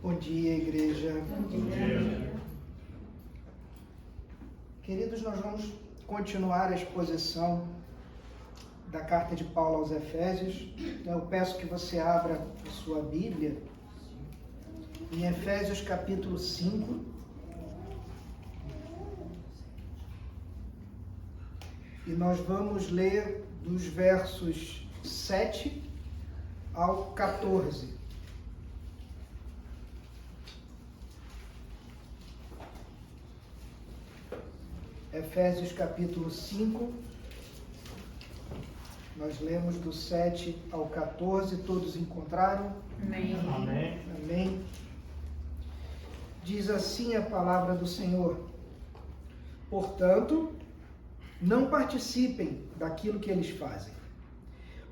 Bom dia, igreja. Bom dia. Queridos, nós vamos continuar a exposição da carta de Paulo aos Efésios. Então, eu peço que você abra a sua Bíblia em Efésios capítulo 5. E nós vamos ler dos versos 7 ao 14. Efésios capítulo 5, nós lemos do 7 ao 14, todos encontraram? Amém. Amém. Amém. Diz assim a palavra do Senhor: portanto, não participem daquilo que eles fazem,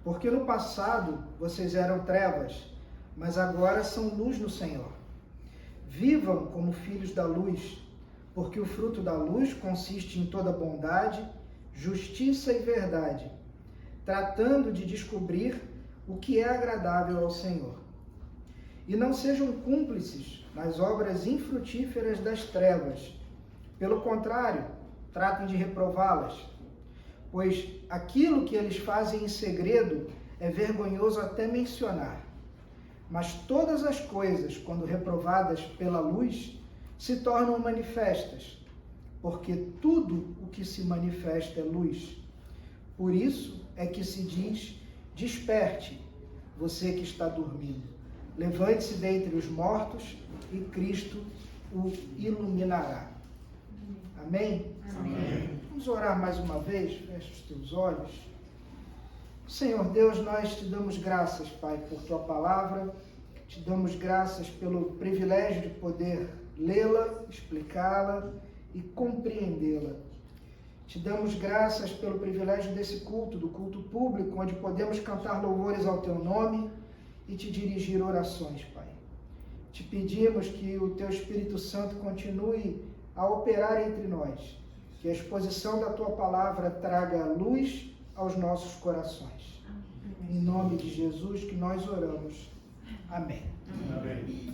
porque no passado vocês eram trevas, mas agora são luz no Senhor. Vivam como filhos da luz, porque o fruto da luz consiste em toda bondade, justiça e verdade, tratando de descobrir o que é agradável ao Senhor. E não sejam cúmplices nas obras infrutíferas das trevas. Pelo contrário, tratem de reprová-las, pois aquilo que eles fazem em segredo é vergonhoso até mencionar. Mas todas as coisas, quando reprovadas pela luz, se tornam manifestas, porque tudo o que se manifesta é luz. Por isso é que se diz: desperte, você que está dormindo. Levante-se dentre os mortos e Cristo o iluminará. Amém? Amém. Vamos orar mais uma vez? Feche os teus olhos. Senhor Deus, nós te damos graças, Pai, por tua palavra. Te damos graças pelo privilégio de poder lê-la, explicá-la e compreendê-la. Te damos graças pelo privilégio desse culto, do culto público, onde podemos cantar louvores ao teu nome e te dirigir orações, Pai. Te pedimos que o teu Espírito Santo continue a operar entre nós, que a exposição da tua palavra traga luz aos nossos corações. Em nome de Jesus que nós oramos. Amém. Amém.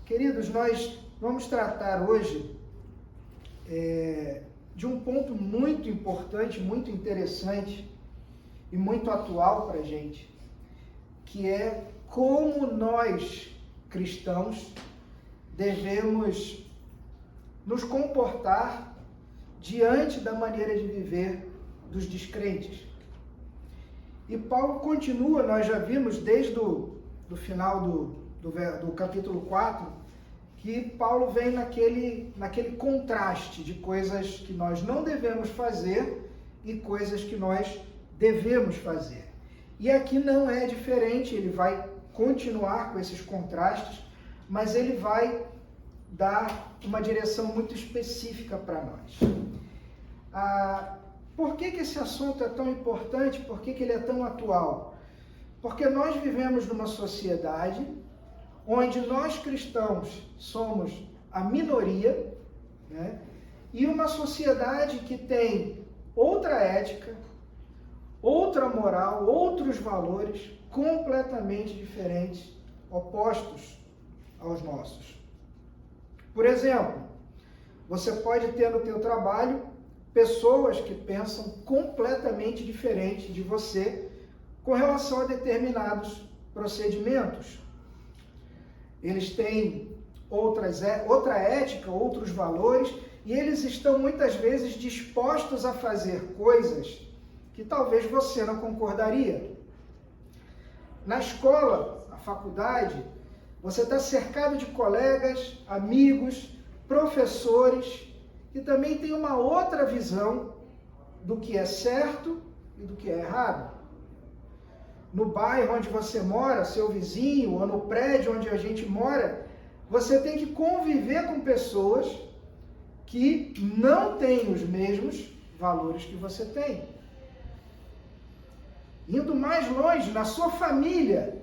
Queridos, nós vamos tratar hoje de um ponto muito importante, muito interessante e muito atual para a gente, que é como nós, cristãos, devemos nos comportar diante da maneira de viver dos descrentes. E Paulo continua, nós já vimos desde o final do capítulo 4, que Paulo vem naquele contraste de coisas que nós não devemos fazer e coisas que nós devemos fazer. E aqui não é diferente, ele vai continuar com esses contrastes, mas ele vai dar uma direção muito específica para nós. Por que esse assunto é tão importante? Por que ele é tão atual? Porque nós vivemos numa sociedade onde nós cristãos somos a minoria, né? E uma sociedade que tem outra ética, outra moral, outros valores completamente diferentes, opostos aos nossos. Por exemplo, você pode ter no teu trabalho pessoas que pensam completamente diferente de você com relação a determinados procedimentos. Eles têm outra ética, outros valores, e eles estão muitas vezes dispostos a fazer coisas que talvez você não concordaria. Na escola, na faculdade, você está cercado de colegas, amigos, professores, que também tem uma outra visão do que é certo e do que é errado. No bairro onde você mora, seu vizinho, ou no prédio onde a gente mora, você tem que conviver com pessoas que não têm os mesmos valores que você tem. Indo mais longe, na sua família,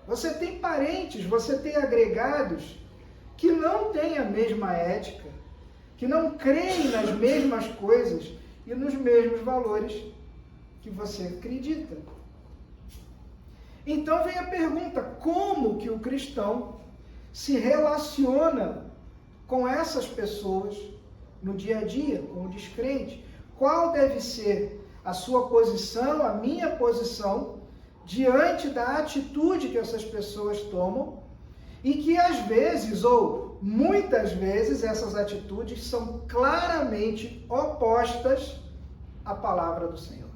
você tem parentes, você tem agregados que não têm a mesma ética, que não creem nas mesmas coisas e nos mesmos valores que você acredita. Então vem a pergunta, como que o cristão se relaciona com essas pessoas no dia a dia, com o descrente? Qual deve ser a sua posição, a minha posição, diante da atitude que essas pessoas tomam, e que às vezes, ou muitas vezes, essas atitudes são claramente opostas à palavra do Senhor.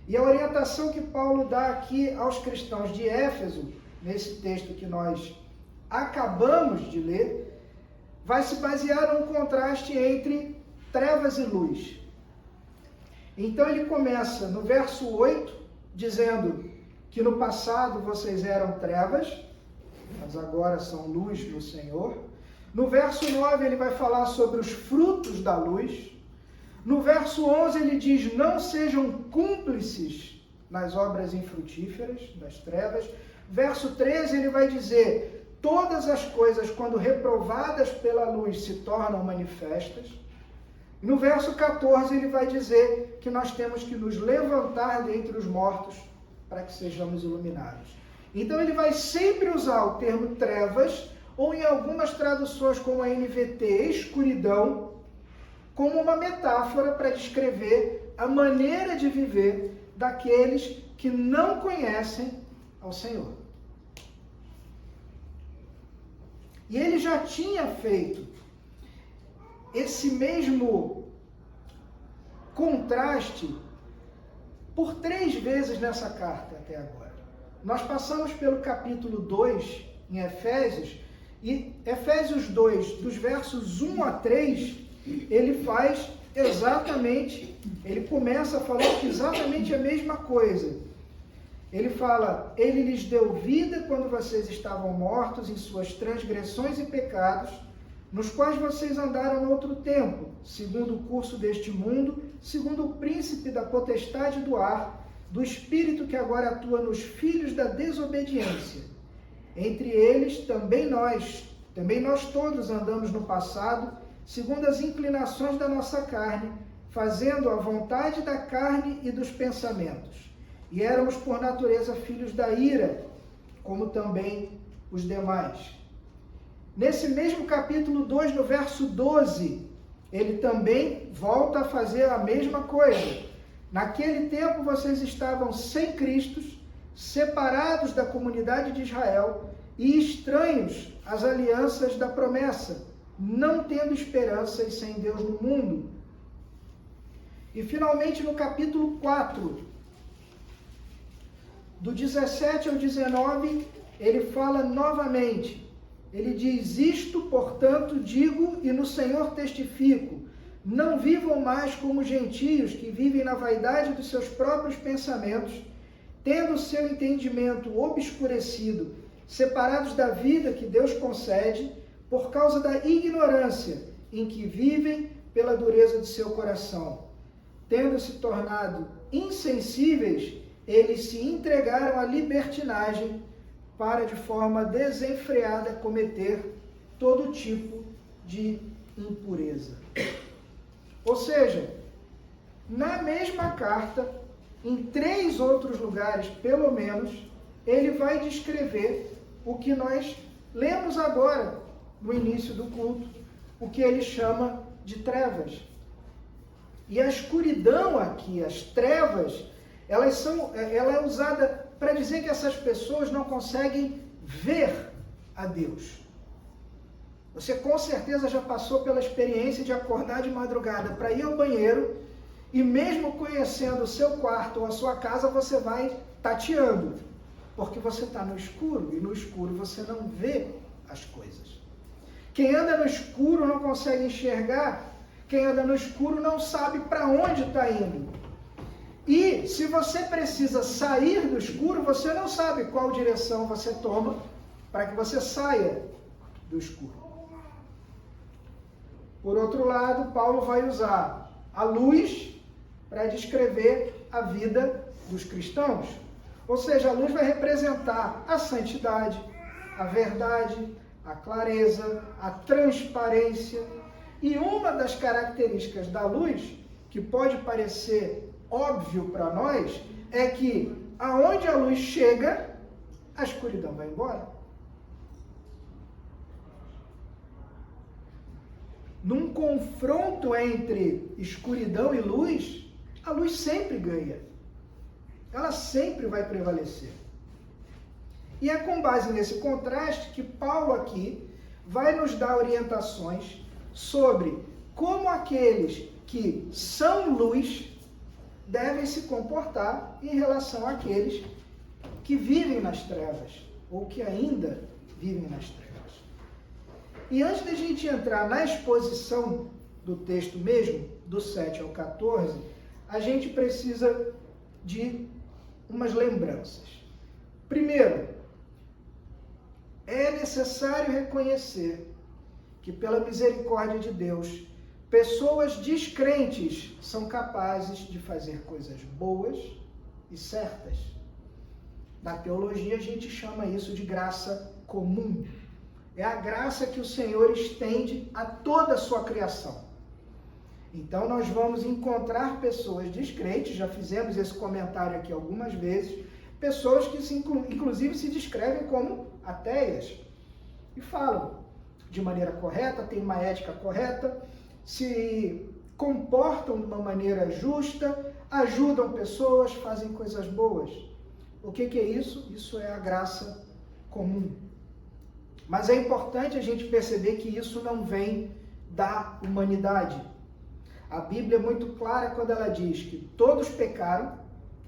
E a orientação que Paulo dá aqui aos cristãos de Éfeso, nesse texto que nós acabamos de ler, vai se basear num contraste entre trevas e luz. Então ele começa no verso 8, dizendo que no passado vocês eram trevas, mas agora são luz no Senhor. No verso 9 ele vai falar sobre os frutos da luz. No verso 11 ele diz, não sejam cúmplices nas obras infrutíferas das trevas. Verso 13 ele vai dizer, todas as coisas quando reprovadas pela luz se tornam manifestas. E no verso 14 ele vai dizer que nós temos que nos levantar dentre os mortos para que sejamos iluminados. Então ele vai sempre usar o termo trevas, ou em algumas traduções como a NVT, escuridão, como uma metáfora para descrever a maneira de viver daqueles que não conhecem ao Senhor. E ele já tinha feito esse mesmo contraste por 3 vezes nessa carta até agora. Nós passamos pelo capítulo 2 em Efésios, e Efésios 2, dos versos 1 a 3, ele faz exatamente, ele começa falando exatamente a mesma coisa. Ele fala, ele lhes deu vida quando vocês estavam mortos em suas transgressões e pecados, nos quais vocês andaram no outro tempo, segundo o curso deste mundo, segundo o príncipe da potestade do ar, do espírito que agora atua nos filhos da desobediência. Entre eles, também nós todos andamos no passado, segundo as inclinações da nossa carne, fazendo a vontade da carne e dos pensamentos. E éramos por natureza filhos da ira, como também os demais. Nesse mesmo capítulo 2, no verso 12, ele também volta a fazer a mesma coisa. Naquele tempo vocês estavam sem Cristo, separados da comunidade de Israel e estranhos às alianças da promessa, não tendo esperança e sem Deus no mundo. E finalmente no capítulo 4, do 17 ao 19, ele fala novamente. Ele diz, isto, portanto, digo e no Senhor testifico, não vivam mais como gentios que vivem na vaidade dos seus próprios pensamentos, tendo o seu entendimento obscurecido, separados da vida que Deus concede, por causa da ignorância em que vivem pela dureza de seu coração. Tendo se tornado insensíveis, eles se entregaram à libertinagem para, de forma desenfreada, cometer todo tipo de impureza. Ou seja, na mesma carta, em 3 outros lugares, pelo menos, ele vai descrever o que nós lemos agora, no início do culto, o que ele chama de trevas. E a escuridão aqui, as trevas, ela é usada para dizer que essas pessoas não conseguem ver a Deus. Você com certeza já passou pela experiência de acordar de madrugada para ir ao banheiro e mesmo conhecendo o seu quarto ou a sua casa, você vai tateando, porque você está no escuro e no escuro você não vê as coisas. Quem anda no escuro não consegue enxergar, quem anda no escuro não sabe para onde está indo. E se você precisa sair do escuro, você não sabe qual direção você toma para que você saia do escuro. Por outro lado, Paulo vai usar a luz para descrever a vida dos cristãos. Ou seja, a luz vai representar a santidade, a verdade, a clareza, a transparência. E uma das características da luz, que pode parecer óbvio para nós, é que aonde a luz chega, a escuridão vai embora. Num confronto entre escuridão e luz, a luz sempre ganha. Ela sempre vai prevalecer. E é com base nesse contraste que Paulo aqui vai nos dar orientações sobre como aqueles que são luz devem se comportar em relação àqueles que vivem nas trevas, ou que ainda vivem nas trevas. E antes de a gente entrar na exposição do texto mesmo, do 7 ao 14, a gente precisa de umas lembranças. Primeiro, é necessário reconhecer que, pela misericórdia de Deus, pessoas descrentes são capazes de fazer coisas boas e certas. Na teologia, a gente chama isso de graça comum. É a graça que o Senhor estende a toda a sua criação. Então, nós vamos encontrar pessoas descrentes, já fizemos esse comentário aqui algumas vezes, pessoas que inclusive se descrevem como ateias e falam de maneira correta, têm uma ética correta, se comportam de uma maneira justa, ajudam pessoas, fazem coisas boas. O que é isso? Isso é a graça comum. Mas é importante a gente perceber que isso não vem da humanidade. A Bíblia é muito clara quando ela diz que todos pecaram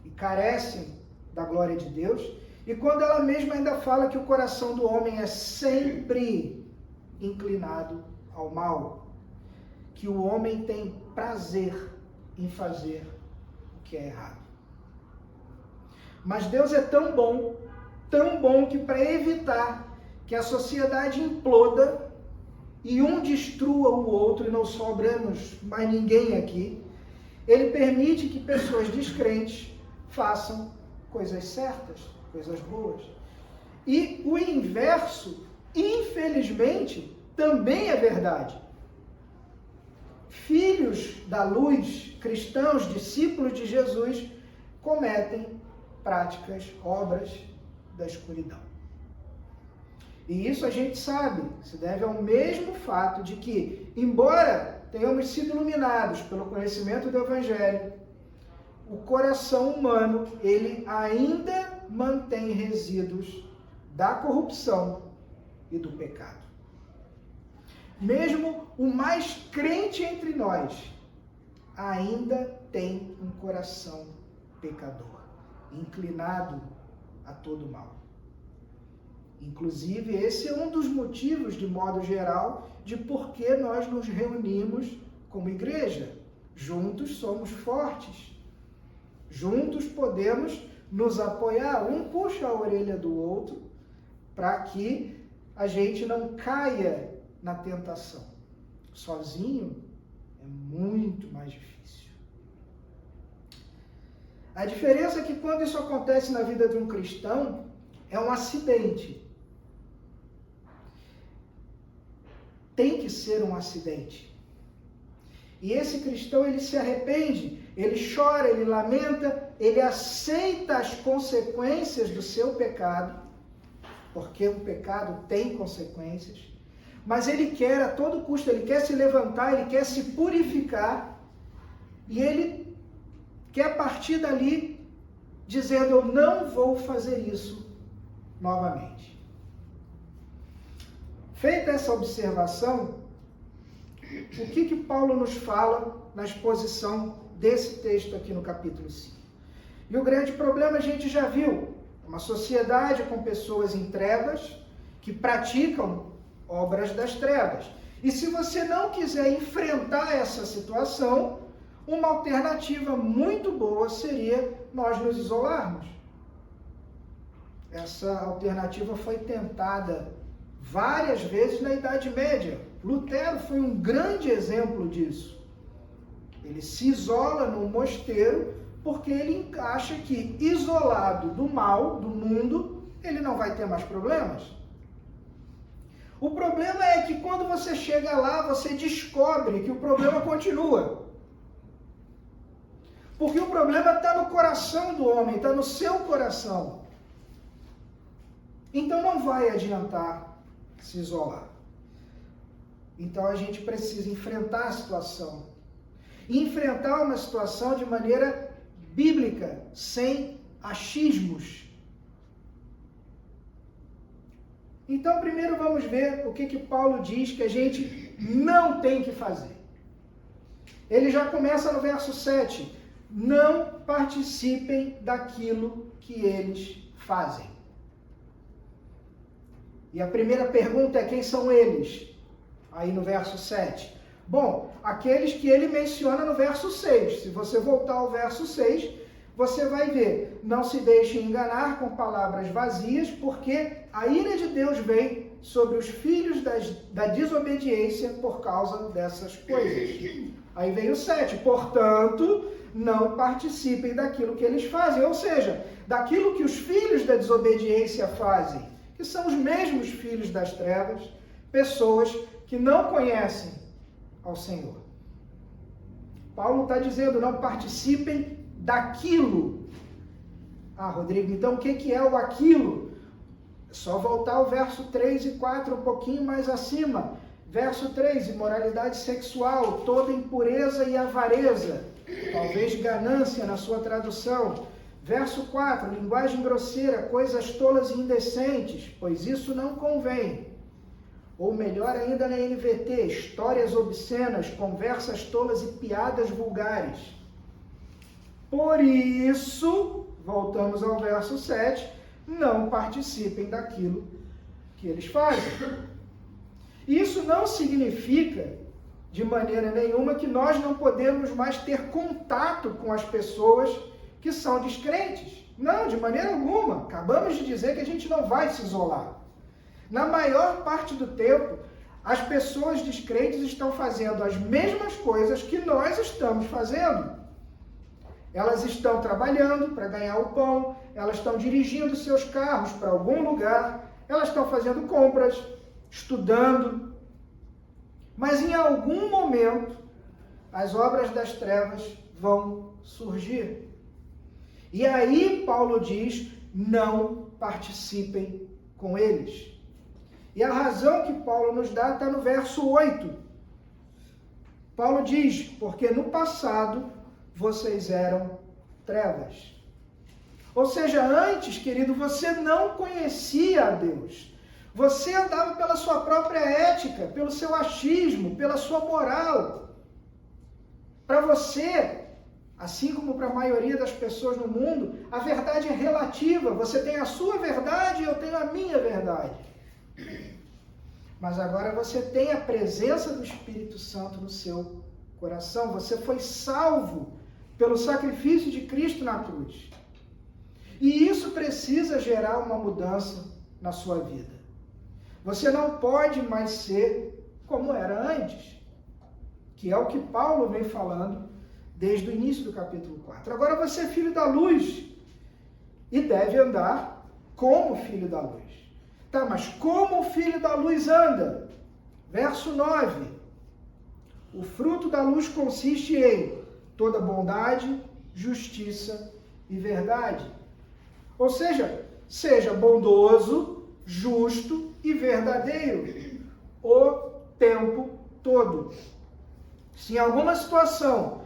e carecem da glória de Deus, e quando ela mesma ainda fala que o coração do homem é sempre inclinado ao mal, que o homem tem prazer em fazer o que é errado. Mas Deus é tão bom que para evitar que a sociedade imploda e um destrua o outro e não sobramos mais ninguém aqui, Ele permite que pessoas descrentes façam coisas certas, coisas boas. E o inverso, infelizmente, também é verdade. Filhos da luz, cristãos, discípulos de Jesus, cometem práticas, obras da escuridão. E isso a gente sabe, se deve ao mesmo fato de que, embora tenhamos sido iluminados pelo conhecimento do Evangelho, o coração humano, ele ainda mantém resíduos da corrupção e do pecado. Mesmo o mais crente entre nós ainda tem um coração pecador, inclinado a todo mal. Inclusive, esse é um dos motivos, de modo geral, de por que nós nos reunimos como igreja. Juntos somos fortes. Juntos podemos nos apoiar. Um puxa a orelha do outro para que a gente não caia na tentação. Sozinho é muito mais difícil. A diferença é que quando isso acontece na vida de um cristão, é um acidente. Tem que ser um acidente. E esse cristão, ele se arrepende, ele chora, ele lamenta, ele aceita as consequências do seu pecado, porque o pecado tem consequências, mas ele quer a todo custo, ele quer se levantar, ele quer se purificar, e ele quer partir dali dizendo: eu não vou fazer isso novamente. Feita essa observação, o que Paulo nos fala na exposição desse texto aqui no capítulo 5? E o grande problema a gente já viu: uma sociedade com pessoas em trevas que praticam obras das trevas. E se você não quiser enfrentar essa situação, uma alternativa muito boa seria nós nos isolarmos. Essa alternativa foi tentada várias vezes na Idade Média. Lutero foi um grande exemplo disso. Ele se isola num mosteiro porque ele acha que, isolado do mal, do mundo, ele não vai ter mais problemas. O problema é que quando você chega lá, você descobre que o problema continua. Porque o problema está no coração do homem, está no seu coração. Então não vai adiantar se isolar. Então a gente precisa enfrentar a situação. E enfrentar uma situação de maneira bíblica, sem achismos. Então primeiro vamos ver o que Paulo diz que a gente não tem que fazer. Ele já começa no verso 7. Não participem daquilo que eles fazem. E a primeira pergunta é: quem são eles? Aí no verso 7. Bom, aqueles que ele menciona no verso 6. Se você voltar ao verso 6, você vai ver: não se deixem enganar com palavras vazias, porque a ira de Deus vem sobre os filhos da desobediência por causa dessas coisas. Aí vem o 7. Portanto, não participem daquilo que eles fazem, ou seja, daquilo que os filhos da desobediência fazem, que são os mesmos filhos das trevas, pessoas que não conhecem ao Senhor. Paulo está dizendo: não participem daquilo. Ah, Rodrigo, então o que é o aquilo? É só voltar ao verso 3 e 4, um pouquinho mais acima. Verso 3, imoralidade sexual, toda impureza e avareza, talvez ganância na sua tradução. Verso 4, linguagem grosseira, coisas tolas e indecentes, pois isso não convém. Ou melhor ainda na NVT, histórias obscenas, conversas tolas e piadas vulgares. Por isso, voltamos ao verso 7, não participem daquilo que eles fazem. Isso não significa, de maneira nenhuma, que nós não podemos mais ter contato com as pessoas que são descrentes. Não, de maneira alguma. Acabamos de dizer que a gente não vai se isolar. Na maior parte do tempo, as pessoas descrentes estão fazendo as mesmas coisas que nós estamos fazendo. Elas estão trabalhando para ganhar o pão, elas estão dirigindo seus carros para algum lugar, elas estão fazendo compras, estudando. Mas em algum momento, as obras das trevas vão surgir. E aí Paulo diz: não participem com eles. E a razão que Paulo nos dá está no verso 8. Paulo diz: porque no passado vocês eram trevas. Ou seja, antes, querido, você não conhecia a Deus. Você andava pela sua própria ética, pelo seu achismo, pela sua moral. Para você, assim como para a maioria das pessoas no mundo, a verdade é relativa. Você tem a sua verdade e eu tenho a minha verdade. Mas agora você tem a presença do Espírito Santo no seu coração. Você foi salvo pelo sacrifício de Cristo na cruz. E isso precisa gerar uma mudança na sua vida. Você não pode mais ser como era antes, que é o que Paulo vem falando desde o início do capítulo 4. Agora você é filho da luz e deve andar como filho da luz. Tá, mas como o filho da luz anda? Verso 9. O fruto da luz consiste em toda bondade, justiça e verdade. Ou seja, seja bondoso, justo e verdadeiro o tempo todo. Se em alguma situação,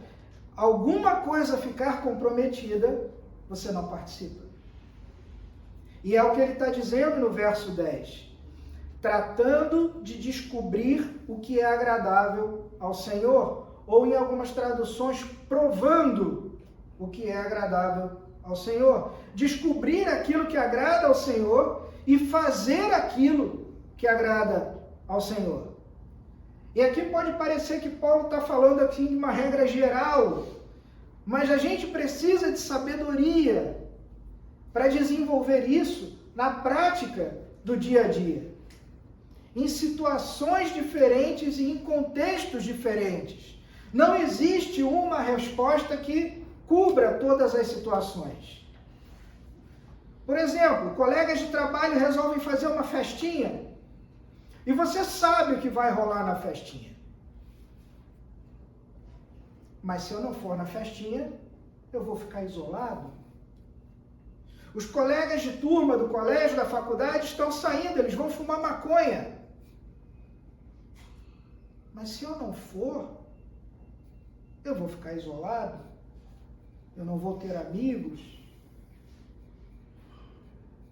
alguma coisa ficar comprometida, você não participa. E é o que ele está dizendo no verso 10. Tratando de descobrir o que é agradável ao Senhor. Ou em algumas traduções, provando o que é agradável ao Senhor. Descobrir aquilo que agrada ao Senhor e fazer aquilo que agrada ao Senhor. E aqui pode parecer que Paulo está falando aqui de uma regra geral, mas a gente precisa de sabedoria para desenvolver isso na prática do dia a dia. Em situações diferentes e em contextos diferentes. Não existe uma resposta que cubra todas as situações. Por exemplo, colegas de trabalho resolvem fazer uma festinha e você sabe o que vai rolar na festinha. Mas se eu não for na festinha, eu vou ficar isolado? Os colegas de turma do colégio, da faculdade estão saindo, eles vão fumar maconha. Mas se eu não for, eu vou ficar isolado? Eu não vou ter amigos?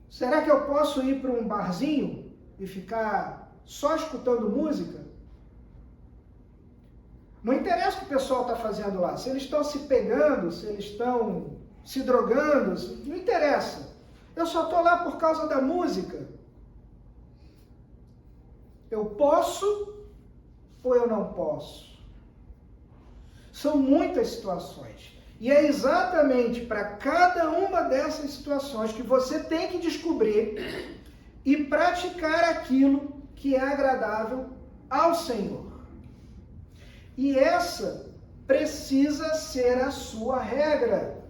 Será que eu posso ir para um barzinho e ficar só escutando música? Não interessa o que o pessoal está fazendo lá. Se eles estão se pegando, se eles estão se drogando, não interessa. Eu só estou lá por causa da música. Eu posso ou eu não posso? São muitas situações. E é exatamente para cada uma dessas situações que você tem que descobrir e praticar aquilo que é agradável ao Senhor. E essa precisa ser a sua regra.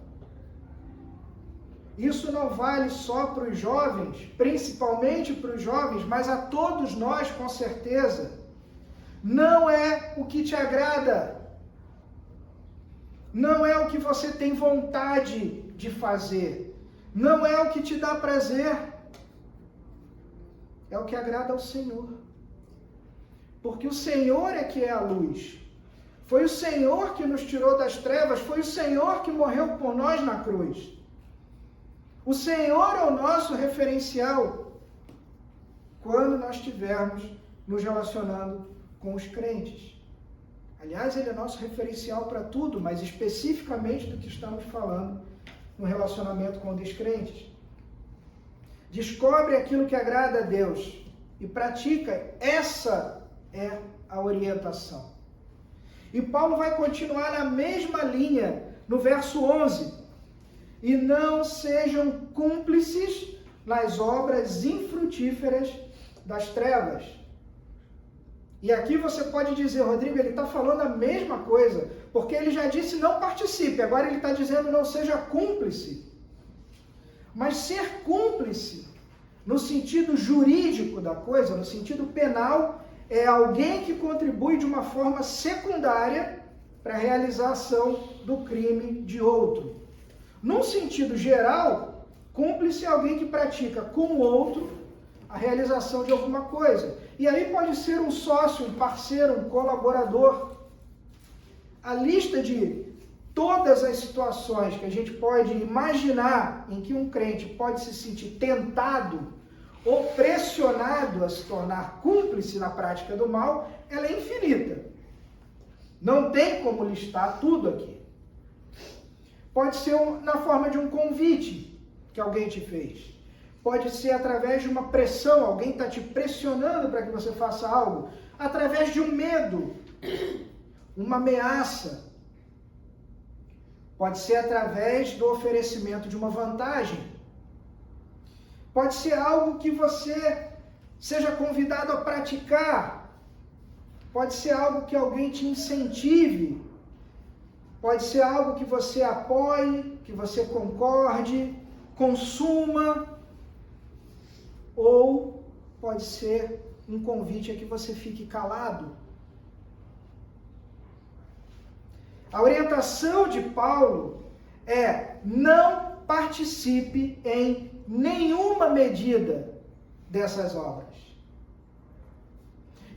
Isso não vale só para os jovens, principalmente para os jovens, mas a todos nós, com certeza. Não é o que te agrada. Não é o que você tem vontade de fazer. Não é o que te dá prazer. É o que agrada ao Senhor. Porque o Senhor é que é a luz. Foi o Senhor que nos tirou das trevas. Foi o Senhor que morreu por nós na cruz. O Senhor é o nosso referencial quando nós estivermos nos relacionando com os crentes. Aliás, Ele é nosso referencial para tudo, mas especificamente do que estamos falando no relacionamento com descrentes. Descobre aquilo que agrada a Deus e pratica. Essa é a orientação. E Paulo vai continuar na mesma linha no verso 11. E não sejam cúmplices nas obras infrutíferas das trevas. E aqui você pode dizer, Rodrigo, ele está falando a mesma coisa, porque ele já disse não participe, agora ele está dizendo não seja cúmplice. Mas ser cúmplice, no sentido jurídico da coisa, no sentido penal, é alguém que contribui de uma forma secundária para a realização do crime de outro. Num sentido geral, cúmplice é alguém que pratica com o outro a realização de alguma coisa. E aí pode ser um sócio, um parceiro, um colaborador. A lista de todas as situações que a gente pode imaginar em que um crente pode se sentir tentado ou pressionado a se tornar cúmplice na prática do mal, ela é infinita. Não tem como listar tudo aqui. Pode ser na forma de um convite que alguém te fez. Pode ser através de uma pressão, alguém está te pressionando para que você faça algo. Através de um medo, uma ameaça. Pode ser através do oferecimento de uma vantagem. Pode ser algo que você seja convidado a praticar. Pode ser algo que alguém te incentive. Pode ser algo que você apoie, que você concorde, consuma. Ou pode ser um convite a que você fique calado. A orientação de Paulo é: não participe em nenhuma medida dessas obras.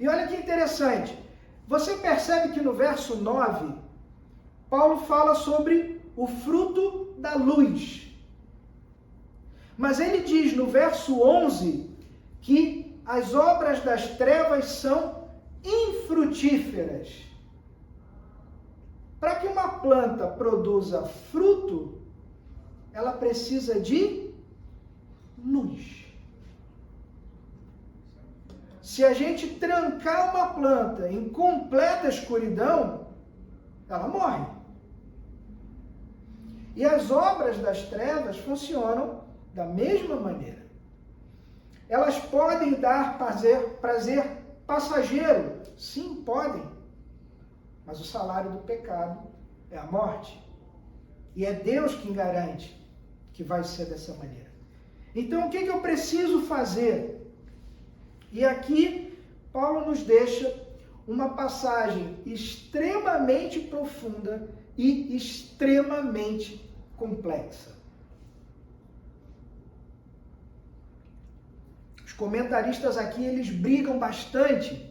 E olha que interessante, você percebe que no verso 9, Paulo fala sobre o fruto da luz. Mas ele diz no verso 11 que as obras das trevas são infrutíferas. Para que uma planta produza fruto, ela precisa de luz. Se a gente trancar uma planta em completa escuridão, ela morre. E as obras das trevas funcionam da mesma maneira. Elas podem dar prazer passageiro. Sim, podem. Mas o salário do pecado é a morte. E é Deus quem garante que vai ser dessa maneira. Então, o que eu preciso fazer? E aqui, Paulo nos deixa uma passagem extremamente profunda e extremamente complexa. Os comentaristas aqui, eles brigam bastante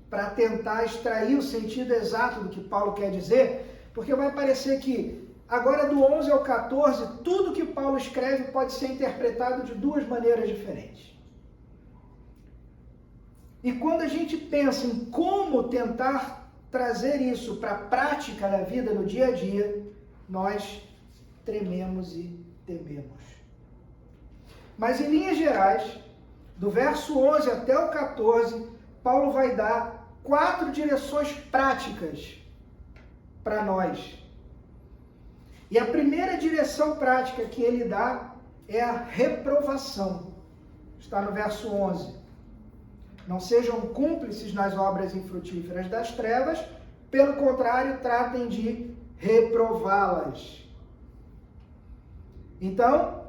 para tentar extrair o sentido exato do que Paulo quer dizer, porque vai parecer que agora do 11 ao 14, tudo que Paulo escreve pode ser interpretado de duas maneiras diferentes. E quando a gente pensa em como tentar trazer isso para a prática da vida no dia a dia, nós trememos e tememos. Mas em linhas gerais, do verso 11 até o 14, Paulo vai dar 4 direções práticas para nós. E a primeira direção prática que ele dá é a reprovação. Está no verso 11. Não sejam cúmplices nas obras infrutíferas das trevas, pelo contrário, tratem de reprová-las. Então,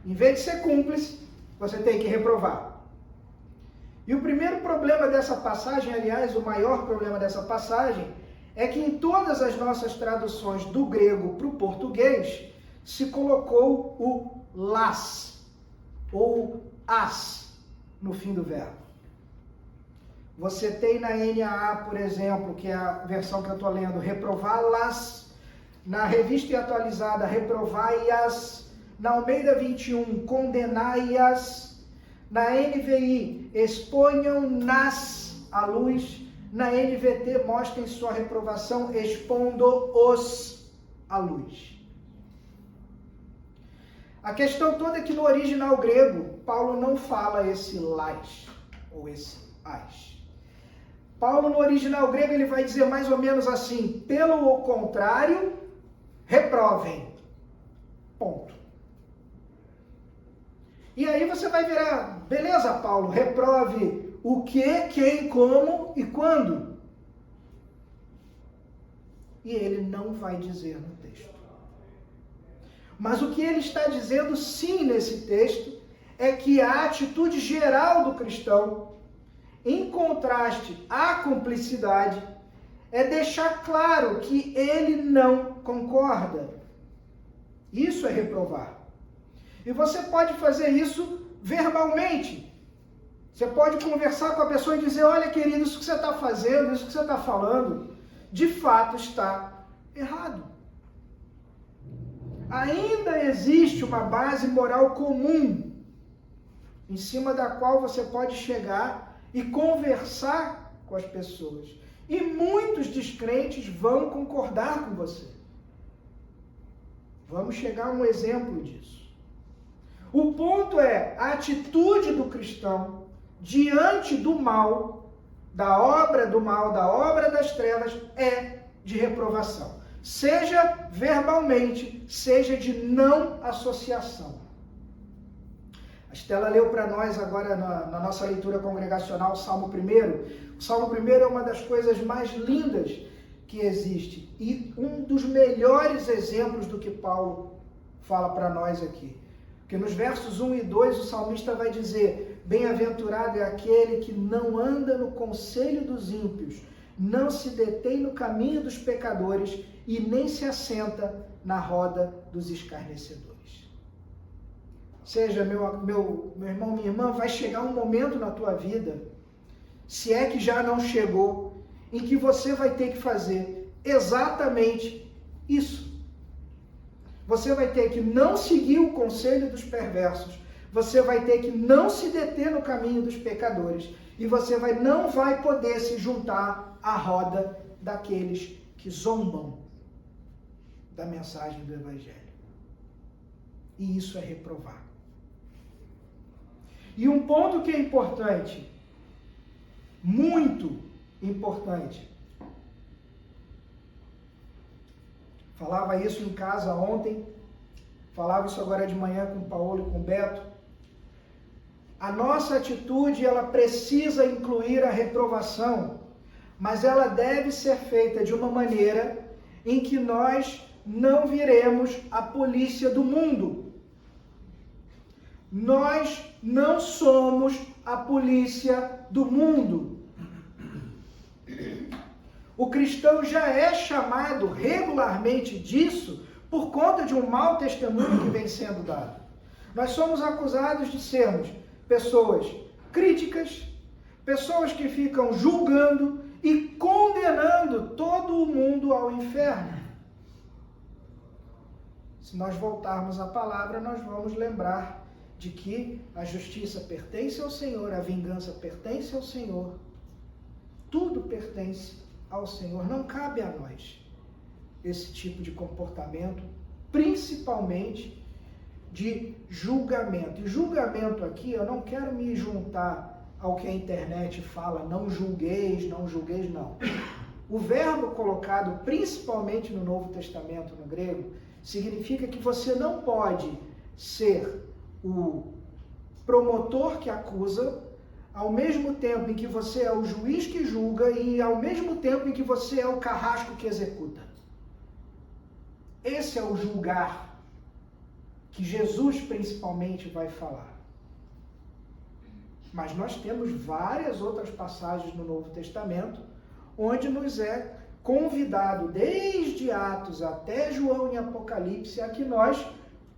em vez de ser cúmplice, você tem que reprovar. E o primeiro problema dessa passagem, aliás, o maior problema dessa passagem, é que em todas as nossas traduções do grego para o português, se colocou o las, ou as, no fim do verbo. Você tem na NAA, por exemplo, que é a versão que eu estou lendo, reprová-las. Na Revista e Atualizada, reprovai-as. Na Almeida 21, condenai-as. Na NVI, exponham-nas à luz. Na NVT, mostrem sua reprovação, expondo-os à luz. A questão toda é que no original grego, Paulo não fala esse las, ou esse as. Paulo, no original grego, ele vai dizer mais ou menos assim: pelo contrário, reprovem. Ponto. E aí você vai virar, beleza, Paulo, reprove o que, quem, como e quando? E ele não vai dizer no texto. Mas o que ele está dizendo sim nesse texto é que a atitude geral do cristão, em contraste à cumplicidade, é deixar claro que ele não concorda. Isso é reprovar. E você pode fazer isso verbalmente. Você pode conversar com a pessoa e dizer: olha, querido, isso que você está fazendo, isso que você está falando, de fato está errado. Ainda existe uma base moral comum, em cima da qual você pode chegar e conversar com as pessoas. E muitos descrentes vão concordar com você. Vamos chegar a um exemplo disso. O ponto é a atitude do cristão diante do mal, da obra das trevas, é de reprovação. Seja verbalmente, seja de não associação. A Estela leu para nós agora na nossa leitura congregacional o Salmo 1. O Salmo 1 é uma das coisas mais lindas que existe e um dos melhores exemplos do que Paulo fala para nós aqui. Porque nos versos 1 e 2 o salmista vai dizer: bem-aventurado é aquele que não anda no conselho dos ímpios, não se detém no caminho dos pecadores e nem se assenta na roda dos escarnecedores. Ou seja, meu irmão, minha irmã, vai chegar um momento na tua vida, se é que já não chegou, em que você vai ter que fazer exatamente isso. Você vai ter que não seguir o conselho dos perversos, você vai ter que não se deter no caminho dos pecadores, e você não vai poder se juntar à roda daqueles que zombam da mensagem do Evangelho. E isso é reprovar. E um ponto que é importante, muito importante, falava isso em casa ontem, falava isso agora de manhã com o Paulo e com o Beto. A nossa atitude, ela precisa incluir a reprovação, mas ela deve ser feita de uma maneira em que nós não viremos a polícia do mundo. Nós não somos a polícia do mundo. O cristão já é chamado regularmente disso por conta de um mau testemunho que vem sendo dado. Nós somos acusados de sermos pessoas críticas, pessoas que ficam julgando e condenando todo o mundo ao inferno. Se nós voltarmos à palavra, nós vamos lembrar de que a justiça pertence ao Senhor, a vingança pertence ao Senhor, tudo pertence ao Senhor. Não cabe a nós esse tipo de comportamento, principalmente de julgamento. E julgamento aqui, eu não quero me juntar ao que a internet fala, não julgueis, não. O verbo colocado principalmente no Novo Testamento, no grego, significa que você não pode ser o promotor que acusa, ao mesmo tempo em que você é o juiz que julga e ao mesmo tempo em que você é o carrasco que executa. Esse é o julgar que Jesus principalmente vai falar. Mas nós temos várias outras passagens no Novo Testamento onde nos é convidado, desde Atos até João e Apocalipse, a que nós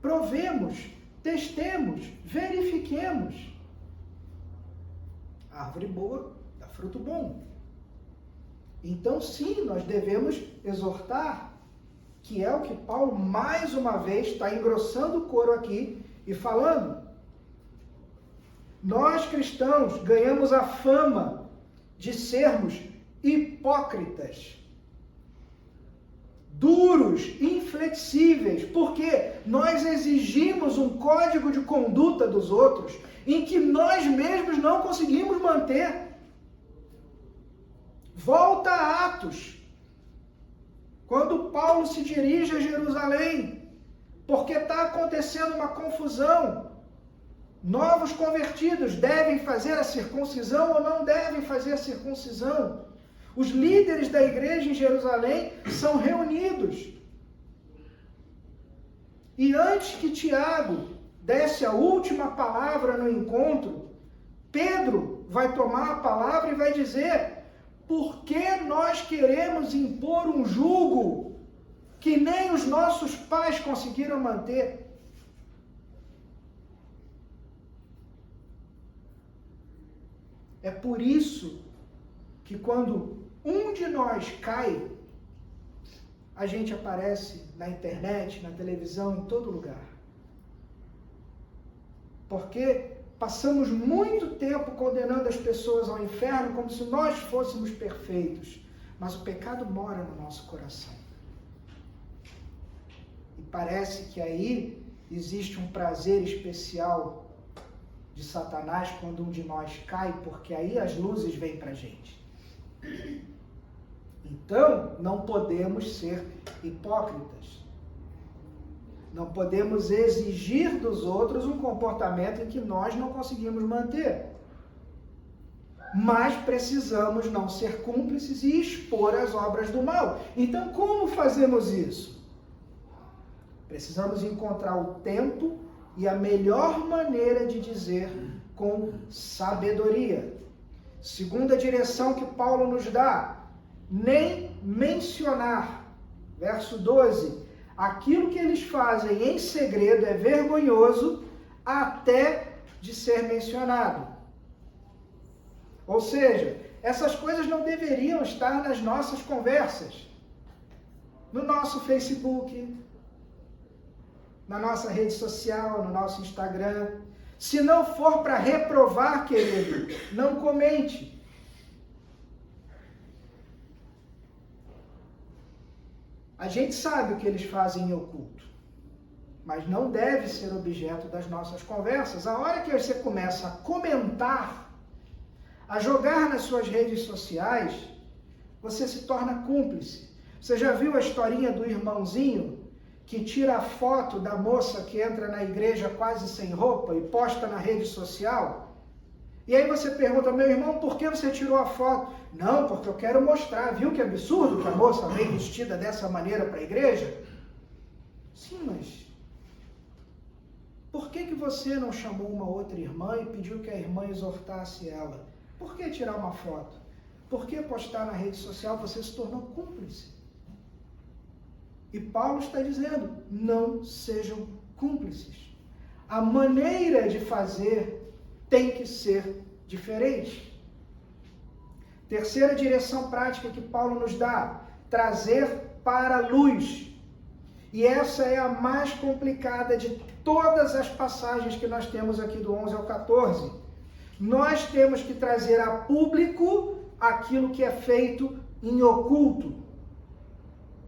provemos, testemos, verifiquemos. A árvore boa dá fruto bom. Então, sim, nós devemos exortar, que é o que Paulo, mais uma vez, está engrossando o coro aqui e falando. Nós, cristãos, ganhamos a fama de sermos hipócritas, duros, inflexíveis, porque nós exigimos um código de conduta dos outros em que nós mesmos não conseguimos manter. Volta a Atos, quando Paulo se dirige a Jerusalém, porque está acontecendo uma confusão. Novos convertidos devem fazer a circuncisão ou não devem fazer a circuncisão? Os líderes da igreja em Jerusalém são reunidos. E antes que Tiago desse a última palavra no encontro, Pedro vai tomar a palavra e vai dizer: por que nós queremos impor um jugo que nem os nossos pais conseguiram manter? É por isso que quando um de nós cai, a gente aparece na internet, na televisão, em todo lugar. Porque passamos muito tempo condenando as pessoas ao inferno como se nós fôssemos perfeitos. Mas o pecado mora no nosso coração. E parece que aí existe um prazer especial de Satanás quando um de nós cai, porque aí as luzes vêm para a gente. Então, não podemos ser hipócritas. Não podemos exigir dos outros um comportamento em que nós não conseguimos manter. Mas precisamos não ser cúmplices e expor as obras do mal. Então, como fazemos isso? Precisamos encontrar o tempo e a melhor maneira de dizer com sabedoria. Segunda direção que Paulo nos dá: nem mencionar. Verso 12. Aquilo que eles fazem em segredo é vergonhoso até de ser mencionado. Ou seja, essas coisas não deveriam estar nas nossas conversas, no nosso Facebook, na nossa rede social, no nosso Instagram. Se não for para reprovar, querido, não comente. A gente sabe o que eles fazem em oculto, mas não deve ser objeto das nossas conversas. A hora que você começa a comentar, a jogar nas suas redes sociais, você se torna cúmplice. Você já viu a historinha do irmãozinho que tira a foto da moça que entra na igreja quase sem roupa e posta na rede social? E aí você pergunta: meu irmão, por que você tirou a foto? Não, porque eu quero mostrar. Viu que absurdo que a moça vem vestida dessa maneira para a igreja? Sim, mas por que você não chamou uma outra irmã e pediu que a irmã exortasse ela? Por que tirar uma foto? Por que postar na rede social? Você se tornou cúmplice. E Paulo está dizendo, não sejam cúmplices. A maneira de fazer tem que ser diferente. Terceira direção prática que Paulo nos dá, trazer para a luz. E essa é a mais complicada de todas as passagens que nós temos aqui do 11 ao 14. Nós temos que trazer a público aquilo que é feito em oculto.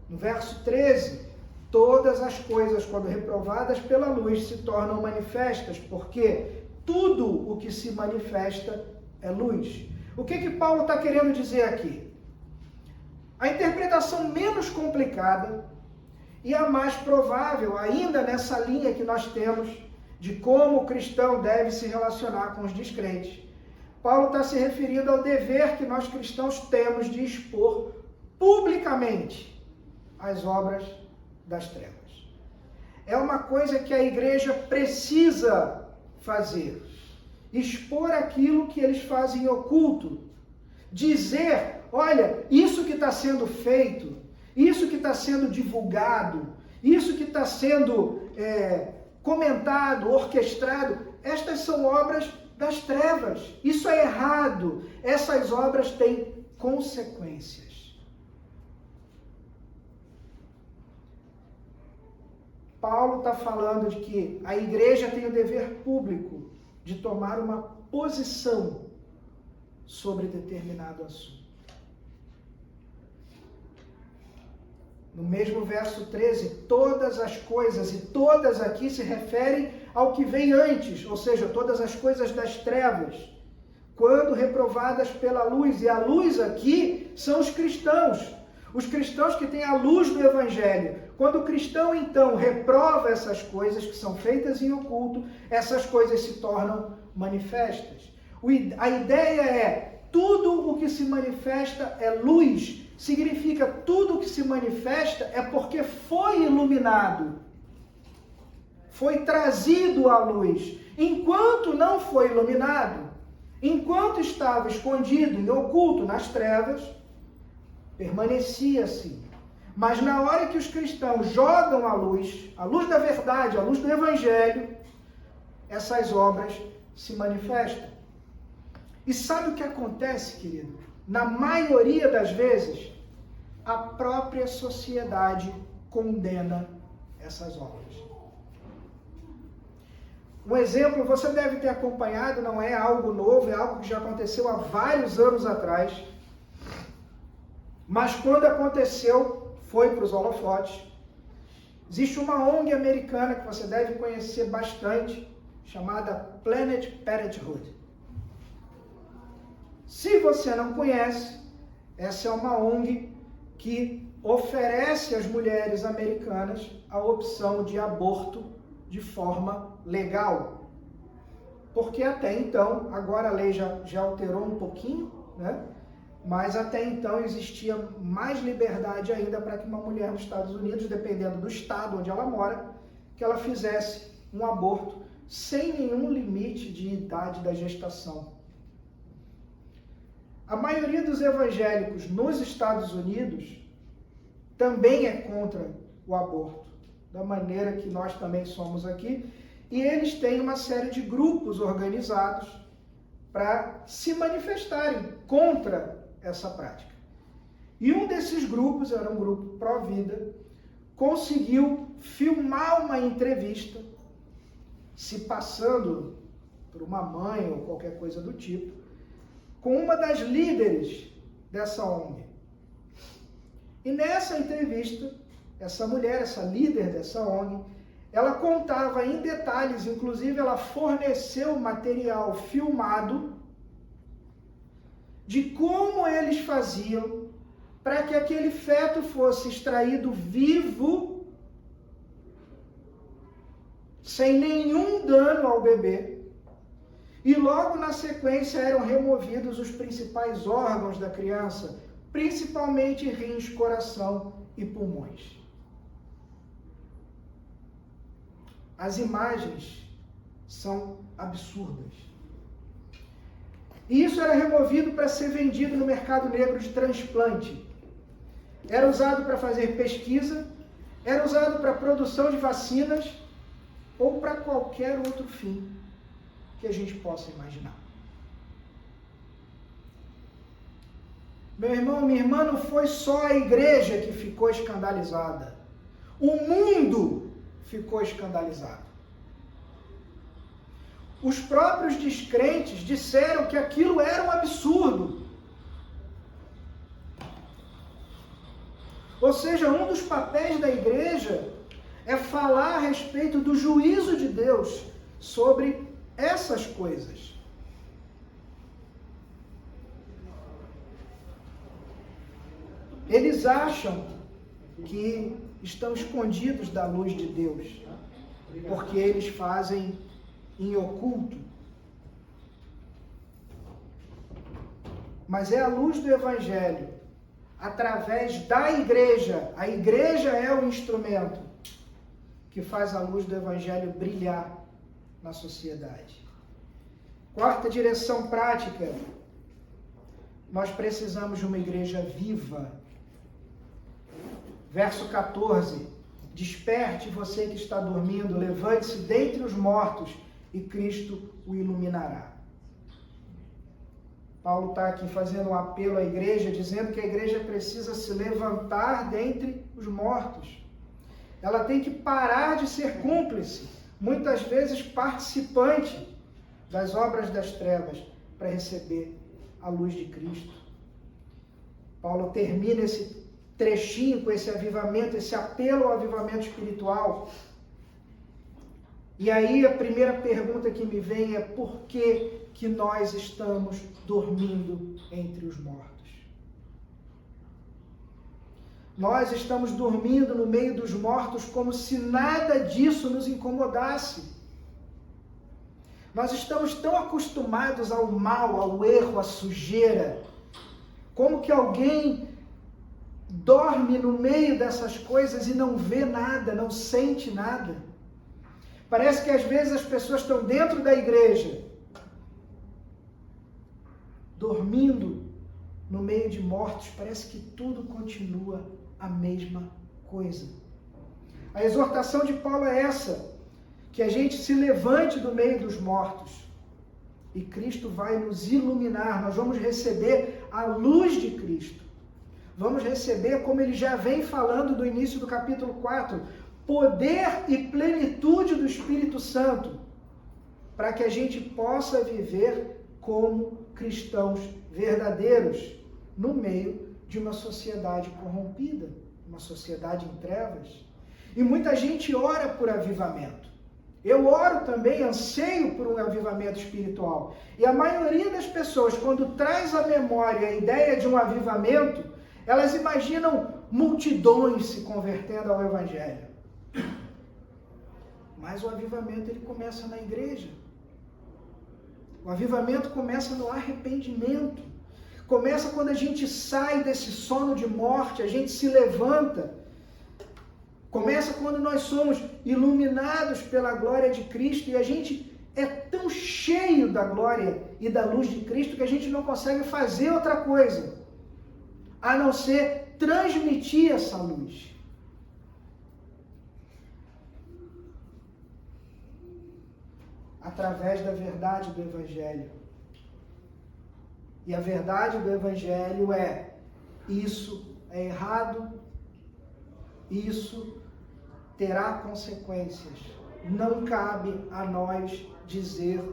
No verso 13, todas as coisas, quando reprovadas pela luz, se tornam manifestas, porque tudo o que se manifesta é luz. O que Paulo está querendo dizer aqui? A interpretação menos complicada e a mais provável, ainda nessa linha que nós temos, de como o cristão deve se relacionar com os descrentes, Paulo está se referindo ao dever que nós cristãos temos de expor publicamente as obras das trevas. É uma coisa que a igreja precisa fazer. Expor aquilo que eles fazem oculto. Dizer, olha, isso que está sendo feito, isso que está sendo divulgado, isso que está sendo comentado, orquestrado, estas são obras das trevas. Isso é errado. Essas obras têm consequências. Paulo está falando de que a igreja tem o dever público de tomar uma posição sobre determinado assunto. No mesmo verso 13, todas as coisas, e todas aqui se referem ao que vem antes, ou seja, todas as coisas das trevas, quando reprovadas pela luz, e a luz aqui são os cristãos que têm a luz do Evangelho. Quando o cristão, então, reprova essas coisas que são feitas em oculto, essas coisas se tornam manifestas. A ideia é, tudo o que se manifesta é luz. Significa, tudo o que se manifesta é porque foi iluminado. Foi trazido à luz. Enquanto não foi iluminado, enquanto estava escondido em oculto nas trevas, permanecia assim. Mas na hora que os cristãos jogam a luz da verdade, a luz do Evangelho, essas obras se manifestam. E sabe o que acontece, querido? Na maioria das vezes, a própria sociedade condena essas obras. Um exemplo, você deve ter acompanhado, não é algo novo, é algo que já aconteceu há vários anos atrás. Mas quando aconteceu, foi para os holofotes. Existe uma ONG americana que você deve conhecer bastante, chamada Planned Parenthood. Se você não conhece, essa é uma ONG que oferece às mulheres americanas a opção de aborto de forma legal. Porque até então, agora a lei já alterou um pouquinho, né? Mas até então existia mais liberdade ainda para que uma mulher nos Estados Unidos, dependendo do estado onde ela mora, que ela fizesse um aborto sem nenhum limite de idade da gestação. A maioria dos evangélicos nos Estados Unidos também é contra o aborto, da maneira que nós também somos aqui, e eles têm uma série de grupos organizados para se manifestarem contra essa prática. E um desses grupos, era um grupo pró-vida, conseguiu filmar uma entrevista, se passando por uma mãe ou qualquer coisa do tipo, com uma das líderes dessa ONG. E nessa entrevista, essa mulher, essa líder dessa ONG, ela contava em detalhes, inclusive ela forneceu material filmado de como eles faziam para que aquele feto fosse extraído vivo, sem nenhum dano ao bebê, e logo na sequência eram removidos os principais órgãos da criança, principalmente rins, coração e pulmões. As imagens são absurdas. E isso era removido para ser vendido no mercado negro de transplante. Era usado para fazer pesquisa, era usado para produção de vacinas ou para qualquer outro fim que a gente possa imaginar. Meu irmão, minha irmã, não foi só a igreja que ficou escandalizada. O mundo ficou escandalizado. Os próprios descrentes disseram que aquilo era um absurdo. Ou seja, um dos papéis da igreja é falar a respeito do juízo de Deus sobre essas coisas. Eles acham que estão escondidos da luz de Deus, porque eles fazem em oculto. Mas é a luz do Evangelho, através da igreja, a igreja é o instrumento que faz a luz do Evangelho brilhar na sociedade. Quarta direção prática, nós precisamos de uma igreja viva. Verso 14, desperte você que está dormindo, levante-se dentre os mortos e Cristo o iluminará. Paulo está aqui fazendo um apelo à igreja, dizendo que a igreja precisa se levantar dentre os mortos. Ela tem que parar de ser cúmplice, muitas vezes participante das obras das trevas, para receber a luz de Cristo. Paulo termina esse trechinho com esse avivamento, esse apelo ao avivamento espiritual. E aí a primeira pergunta que me vem é: por que nós estamos dormindo entre os mortos? Nós estamos dormindo no meio dos mortos como se nada disso nos incomodasse. Nós estamos tão acostumados ao mal, ao erro, à sujeira, como que alguém dorme no meio dessas coisas e não vê nada, não sente nada. Parece que às vezes as pessoas estão dentro da igreja, dormindo no meio de mortos, parece que tudo continua a mesma coisa. A exortação de Paulo é essa, que a gente se levante do meio dos mortos e Cristo vai nos iluminar, nós vamos receber a luz de Cristo. Vamos receber, como ele já vem falando do início do capítulo 4, poder e plenitude do Espírito Santo, para que a gente possa viver como cristãos verdadeiros no meio de uma sociedade corrompida, uma sociedade em trevas. E muita gente ora por avivamento. Eu oro também, anseio por um avivamento espiritual. E a maioria das pessoas, quando traz à memória a ideia de um avivamento, elas imaginam multidões se convertendo ao Evangelho. Mas o avivamento ele começa na igreja. O avivamento começa no arrependimento. Começa quando a gente sai desse sono de morte, a gente se levanta. Começa quando nós somos iluminados pela glória de Cristo e a gente é tão cheio da glória e da luz de Cristo que a gente não consegue fazer outra coisa a não ser transmitir essa luz. Através da verdade do Evangelho. E a verdade do Evangelho é: isso é errado, isso terá consequências. Não cabe a nós dizer: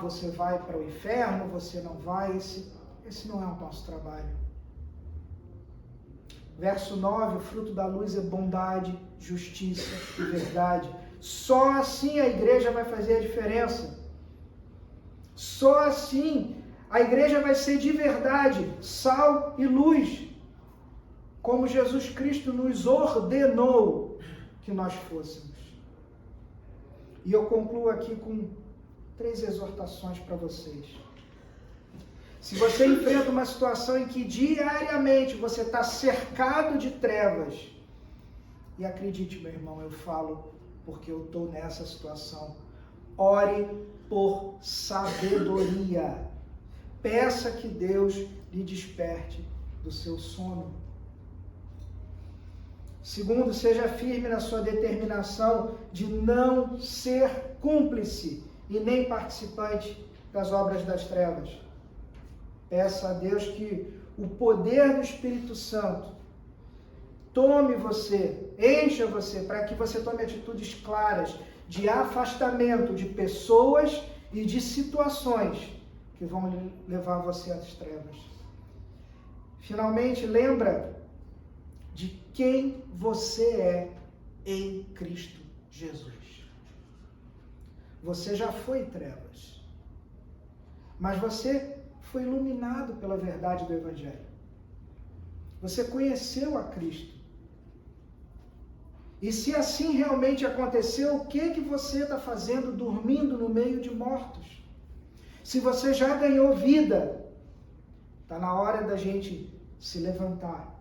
você vai para o inferno, você não vai. Esse não é o nosso trabalho. Verso 9, o fruto da luz é bondade, justiça e verdade. Só assim a igreja vai fazer a diferença. Só assim a igreja vai ser de verdade, sal e luz, como Jesus Cristo nos ordenou que nós fôssemos. E eu concluo aqui com 3 exortações para vocês. Se você enfrenta uma situação em que diariamente você está cercado de trevas, e acredite, meu irmão, eu falo porque eu estou nessa situação, ore por sabedoria. peça que Deus lhe desperte do seu sono. Segundo, seja firme na sua determinação de não ser cúmplice e nem participante das obras das trevas. Peça a Deus que o poder do Espírito Santo tome você, encha você, para que você tome atitudes claras de afastamento de pessoas e de situações que vão levar você às trevas. Finalmente, lembra de quem você é em Cristo Jesus. Você já foi trevas, mas você foi iluminado pela verdade do Evangelho. Você conheceu a Cristo. E se assim realmente aconteceu, o que você está fazendo dormindo no meio de mortos? Se você já ganhou vida, está na hora da gente se levantar,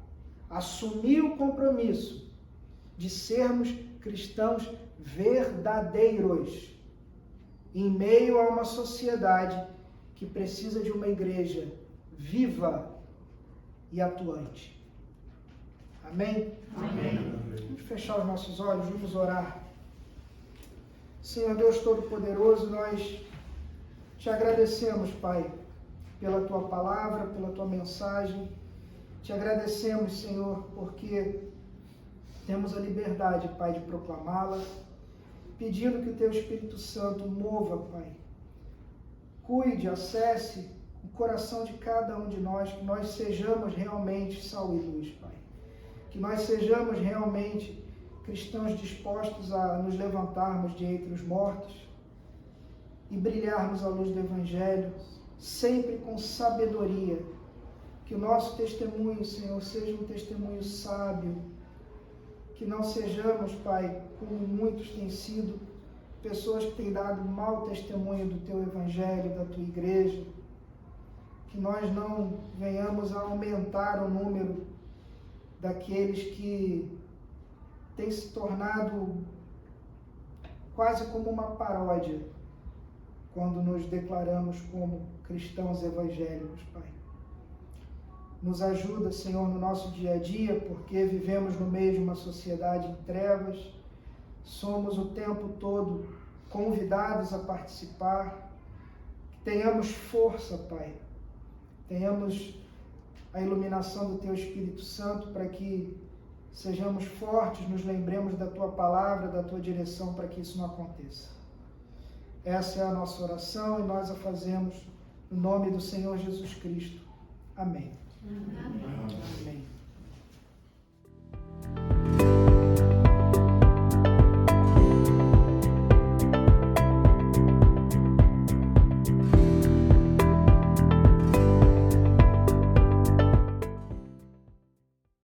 assumir o compromisso de sermos cristãos verdadeiros, em meio a uma sociedade que precisa de uma igreja viva e atuante. Amém? Amém. Vamos fechar os nossos olhos, vamos orar. Senhor Deus Todo-Poderoso, nós te agradecemos, Pai, pela Tua palavra, pela Tua mensagem. Te agradecemos, Senhor, porque temos a liberdade, Pai, de proclamá-la, pedindo que o Teu Espírito Santo mova, Pai. Cuide, acesse o coração de cada um de nós, que nós sejamos realmente sal e luz, Pai. Que nós sejamos realmente cristãos dispostos a nos levantarmos de entre os mortos e brilharmos à luz do Evangelho, sempre com sabedoria. Que o nosso testemunho, Senhor, seja um testemunho sábio. Que não sejamos, Pai, como muitos têm sido, pessoas que têm dado mau testemunho do Teu Evangelho, da Tua Igreja. Que nós não venhamos a aumentar o número daqueles que têm se tornado quase como uma paródia quando nos declaramos como cristãos evangélicos, Pai. Nos ajuda, Senhor, no nosso dia a dia, porque vivemos no meio de uma sociedade em trevas, somos o tempo todo convidados a participar, que tenhamos força, Pai, tenhamos a iluminação do Teu Espírito Santo para que sejamos fortes, nos lembremos da Tua palavra, da Tua direção para que isso não aconteça. Essa é a nossa oração e nós a fazemos no nome do Senhor Jesus Cristo. Amém. Amém. Amém.